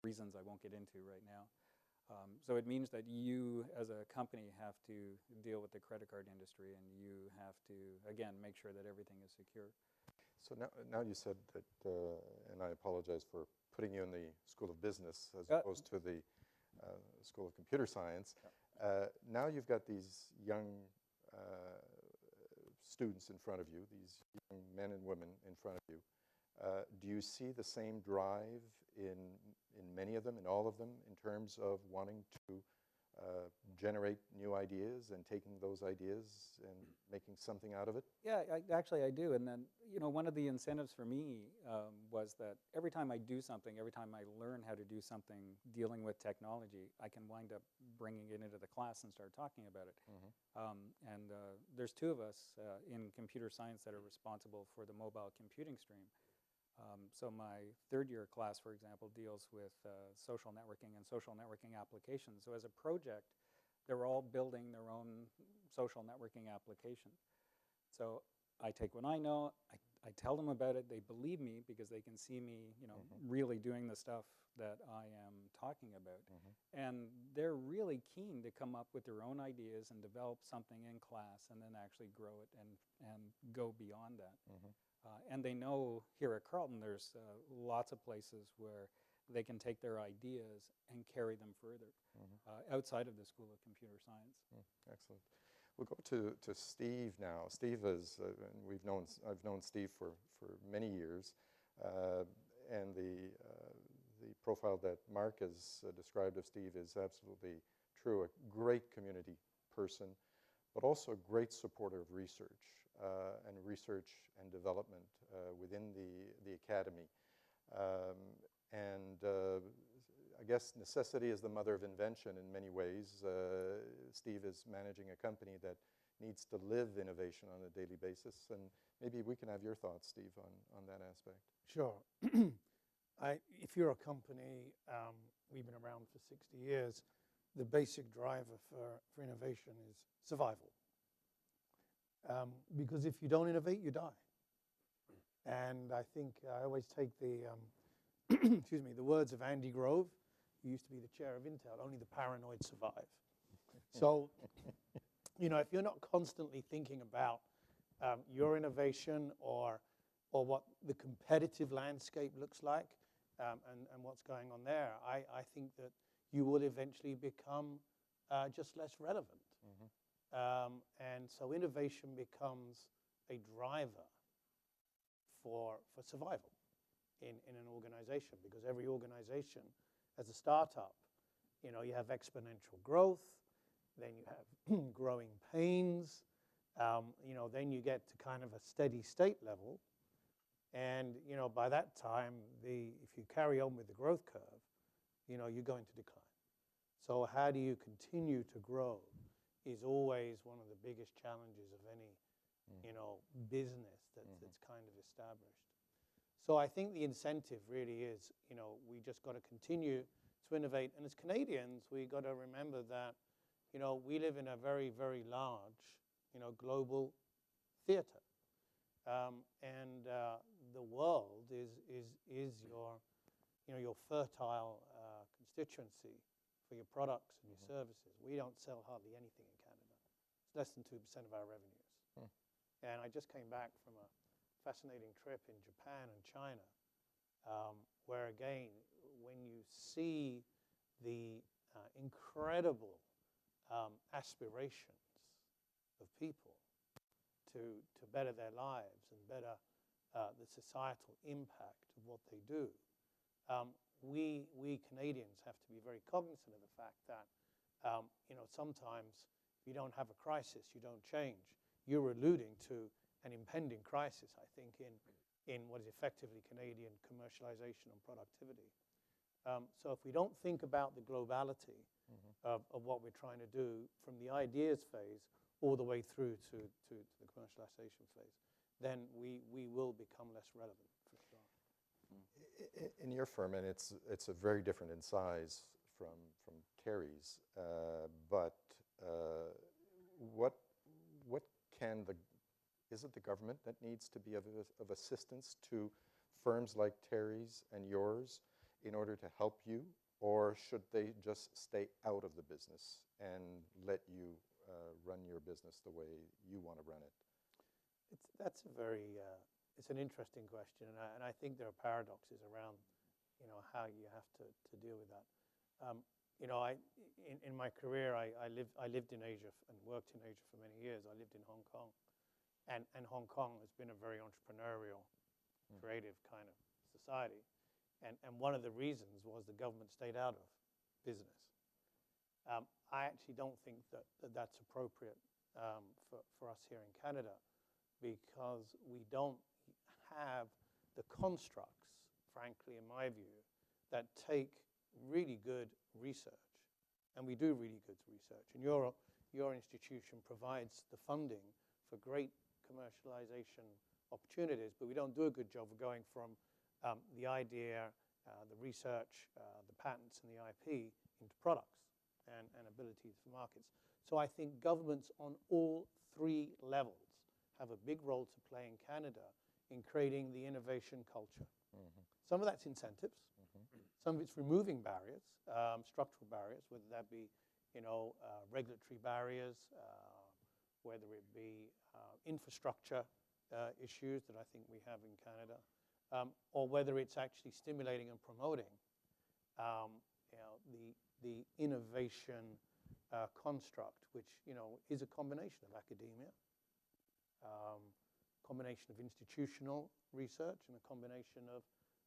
reasons I won't get into right now. So it means that you, as a company, have to deal with the credit card industry, and you have to, again, make sure that everything is secure. So now you said that, and I apologize for putting you in the School of Business as opposed to the School of Computer Science. Now you've got these young students in front of you, these young men and women in front of you. Do you see the same drive in many of them, in all of them, in terms of wanting to generate new ideas and taking those ideas and making something out of it? Yeah, actually I do. And then, you know, one of the incentives for me was that every time I do something, every time I learn how to do something dealing with technology, I can wind up bringing it into the class and start talking about it. And there's two of us in computer science that are responsible for the mobile computing stream. So my third-year class, for example, deals with social networking and social networking applications. So as a project, they're all building their own social networking application. So I take what I know, I tell them about it, they believe me because they can see me, you know, really doing the stuff that I am talking about. And they're really keen to come up with their own ideas and develop something in class and then actually grow it and go beyond that. And they know here at Carleton there's lots of places where they can take their ideas and carry them further outside of the School of Computer Science. Excellent. We'll go to Steve now. Steve is, I've known Steve for many years, and the profile that Mark has described of Steve is absolutely true. A great community person, but also a great supporter of research and development within the academy. I guess necessity is the mother of invention in many ways. Steve is managing a company that needs to live innovation on a daily basis, and maybe we can have your thoughts, Steve, on that aspect. Sure. If you're a company, we've been around for 60 years, the basic driver for innovation is survival. Because if you don't innovate, you die. And I think I always take the, excuse me, the words of Andy Grove, who used to be the chair of Intel, only the paranoid survive. So, you know, if you're not constantly thinking about your innovation or what the competitive landscape looks like and what's going on there, I think that you will eventually become just less relevant. And so innovation becomes a driver for survival in an organization, because every organization, as a startup, you know, you have exponential growth, then you have growing pains, you know, then you get to kind of a steady state level, and, you know, by that time, if you carry on with the growth curve, you know, you're going to decline. So how do you continue to grow is always one of the biggest challenges of any, you know, business that's kind of established. So I think the incentive really is, you know, we just got to continue to innovate. And as Canadians, we got to remember that, you know, we live in a very, very large, you know, global theater. And the world is your, you know, your fertile constituency for your products and your services. We don't sell hardly anything in Canada. It's less than 2% of our revenues. And I just came back from a fascinating trip in Japan and China, where again, when you see the incredible aspirations of people to better their lives and better the societal impact of what they do, we Canadians have to be very cognizant of the fact that, you know, sometimes if you don't have a crisis, you don't change. You're alluding to an impending crisis, I think, in what is effectively Canadian commercialization and productivity. So if we don't think about the globality of what we're trying to do from the ideas phase all the way through to the commercialization phase, then we will become less relevant, for sure. In your firm, and it's a very different in size from Terry's, but what can is it the government that needs to be of assistance to firms like Terry's and yours in order to help you, or should they just stay out of the business and let you run your business the way you want to run it? That's a very, it's an interesting question, and I think there are paradoxes around, how you have to deal with that. In my career, I lived in Asia and worked in Asia for many years. I lived in Hong Kong, and Hong Kong has been a very entrepreneurial, creative kind of society, and one of the reasons was the government stayed out of business. I actually don't think that's appropriate for us here in Canada, because we don't have the constructs, frankly, in my view, that take really good research, and we do really good research. And your institution provides the funding for great commercialization opportunities, but we don't do a good job of going from the idea, the research, the patents, and the IP into products and abilities for markets. So I think governments on all three levels have a big role to play in Canada in creating the innovation culture. Some of that's incentives. Some of it's removing barriers, structural barriers, whether that be, regulatory barriers, whether it be infrastructure issues that I think we have in Canada, or whether it's actually stimulating and promoting, the innovation construct, which is a combination of academia, combination of institutional research, and a combination of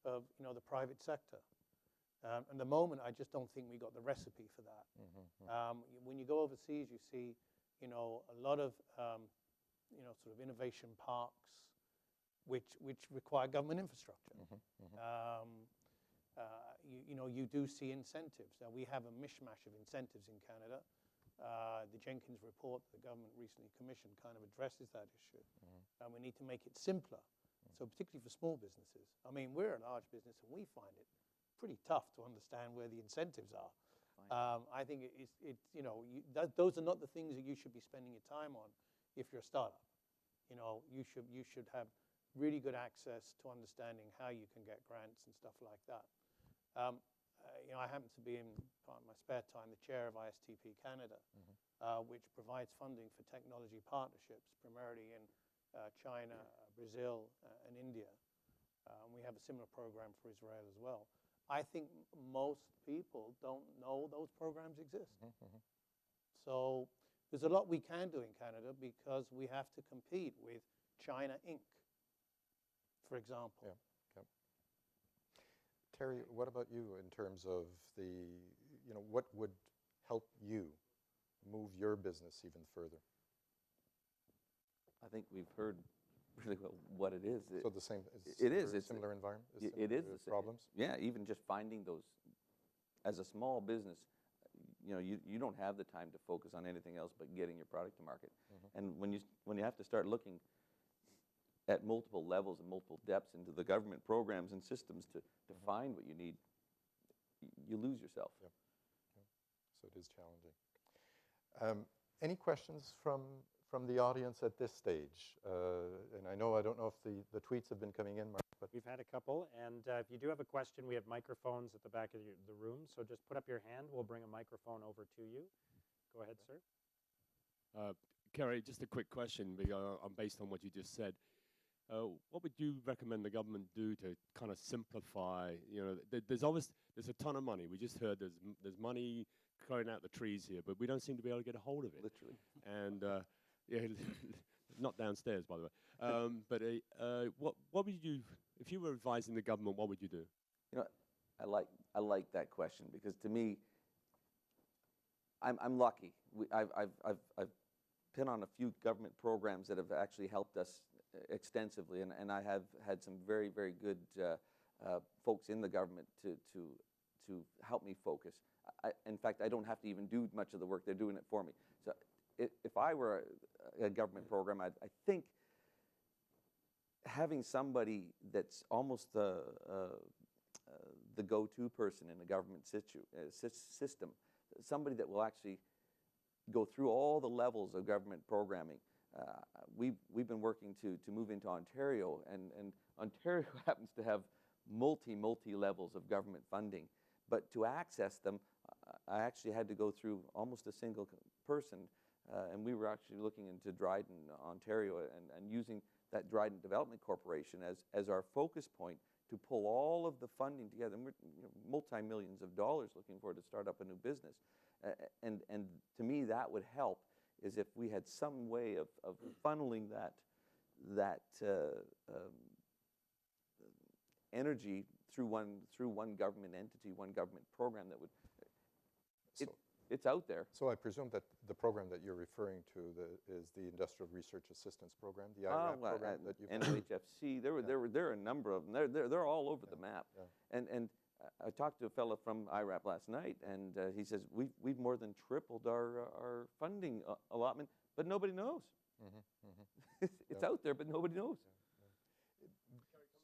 the private sector. And the moment, I just don't think we got the recipe for that. When you go overseas, you see, a lot of, sort of innovation parks, which require government infrastructure. You do see incentives. Now, we have a mishmash of incentives in Canada. The Jenkins report the government recently commissioned kind of addresses that issue. And we need to make it simpler. So particularly for small businesses. I mean, we're a large business, and we find it pretty tough to understand where the incentives are. I think those are not the things that you should be spending your time on if you're a startup. You should have really good access to understanding how you can get grants and stuff like that. I happen to be, in part of my spare time, the chair of ISTP Canada, which provides funding for technology partnerships, primarily in China, Brazil, and India. We have a similar program for Israel as well. I think most people don't know those programs exist. So there's a lot we can do in Canada, because we have to compete with China Inc., for example. Terry, what about you in terms of what would help you move your business even further? I think we've heard really well what it is. So the same, It's a similar environment? It is the problems? Yeah, even just finding those, as a small business, you don't have the time to focus on anything else but getting your product to market. And when you have to start looking at multiple levels and multiple depths into the government programs and systems to find what you need, you lose yourself. So it is challenging. Any questions from the audience at this stage? And I don't know if the tweets have been coming in, Mark. But we've had a couple, and if you do have a question, we have microphones at the back of the room, so just put up your hand. We'll bring a microphone over to you. Go ahead, sir. Kerry, just a quick question, based on what you just said. What would you recommend the government do to kind of simplify? There's a ton of money. We just heard there's money growing out the trees here, but we don't seem to be able to get a hold of it. Literally. And not downstairs, by the way. But what would you, if you were advising the government, what would you do? I like that question, because to me, I'm lucky. I've been on a few government programs that have actually helped us extensively, and I have had some very, very good folks in the government to help me focus. In fact, I don't have to even do much of the work. They're doing it for me. So if I were a government program, I think having somebody that's almost the go-to person in the government system, somebody that will actually go through all the levels of government programming. We've been working to move into Ontario, and Ontario happens to have multi levels of government funding. But to access them, I actually had to go through almost a single person, and we were actually looking into Dryden, Ontario, and using that Dryden Development Corporation as our focus point to pull all of the funding together. And we're multi-millions of dollars looking for to start up a new business. And to me, that would help, is if we had some way of funneling that energy through one government entity, one government program that would. It's out there. So I presume that the program that you're referring to is the Industrial Research Assistance Program, the IRAP program that you've NHFC. There are a number of them. They're all over the map. Yeah. And I talked to a fellow from IRAP last night, and he says we've more than tripled our funding allotment, but nobody knows. It's out there, but nobody knows. Come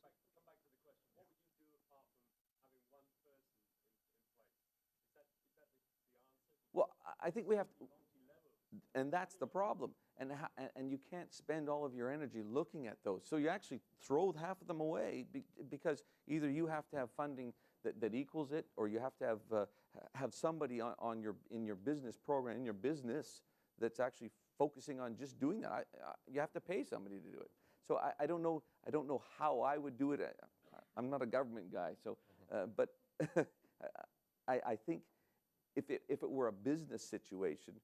back to the question. What would you do apart from having one person in place? Is that the answer? Well, I think we have to, and that's the problem. And you can't spend all of your energy looking at those. So you actually throw half of them away because either you have to have funding that equals it, or you have to have somebody in your business program, in your business, that's actually focusing on just doing that. You have to pay somebody to do it. So I don't know how I would do it. I'm not a government guy, so but I think if it were a business situation,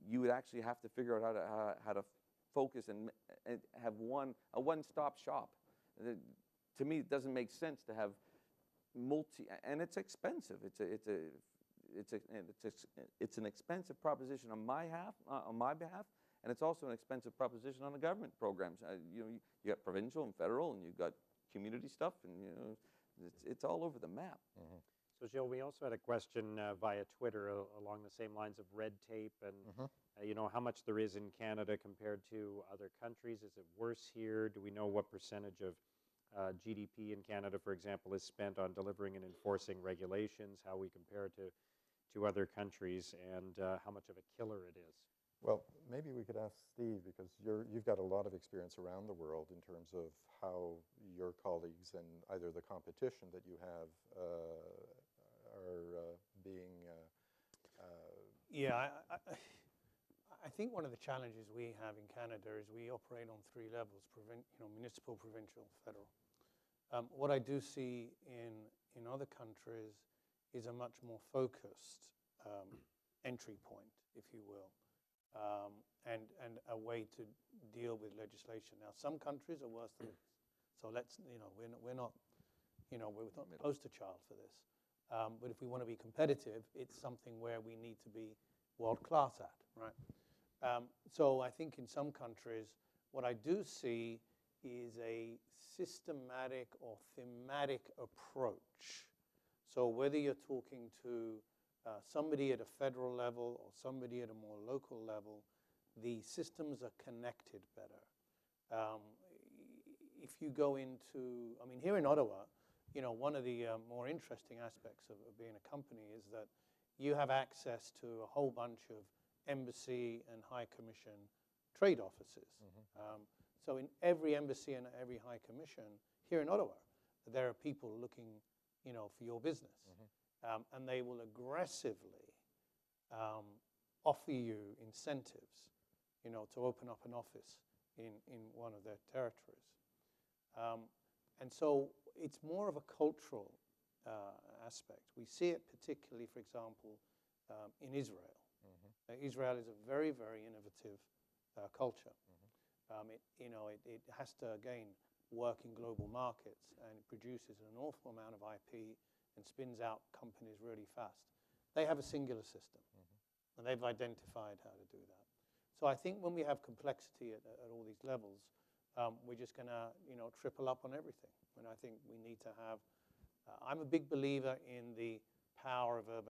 you would actually have to figure out how to focus and have a one-stop shop. To me, it doesn't make sense to have and it's expensive. It's an expensive proposition on my behalf, and it's also an expensive proposition on the government programs. You got provincial and federal, and you've got community stuff, and it's all over the map. Mm-hmm. So, Gilles, we also had a question via Twitter along the same lines of red tape and, how much there is in Canada compared to other countries. Is it worse here? Do we know what percentage of GDP in Canada, for example, is spent on delivering and enforcing regulations, how we compare to other countries, and how much of a killer it is? Well, maybe we could ask Steve, because you've got a lot of experience around the world in terms of how your colleagues and either the competition that you have are being. Yeah, I think one of the challenges we have in Canada is we operate on three levels: municipal, provincial, federal. What I do see in other countries is a much more focused entry point, if you will. And a way to deal with legislation. Now, some countries are worse than others. So we're not the poster child for this. But if we want to be competitive, it's something where we need to be world class at, right? So I think in some countries, what I do see is a systematic or thematic approach. So whether you're talking to somebody at a federal level or somebody at a more local level, the systems are connected better. If you go into, here in Ottawa, one of the more interesting aspects of being a company is that you have access to a whole bunch of embassy and high commission trade offices. So in every embassy and every high commission here in Ottawa, there are people looking, for your business. And they will aggressively offer you incentives, to open up an office in one of their territories. And so it's more of a cultural aspect. We see it particularly, for example, in Israel. Israel is a very, very innovative culture. It has to, again, work in global markets, and it produces an awful amount of IP and spins out companies really fast. They have a singular system, and they've identified how to do that. So I think when we have complexity at all these levels, we're just going to, triple up on everything. And I think we need to have. I'm a big believer in the power of urban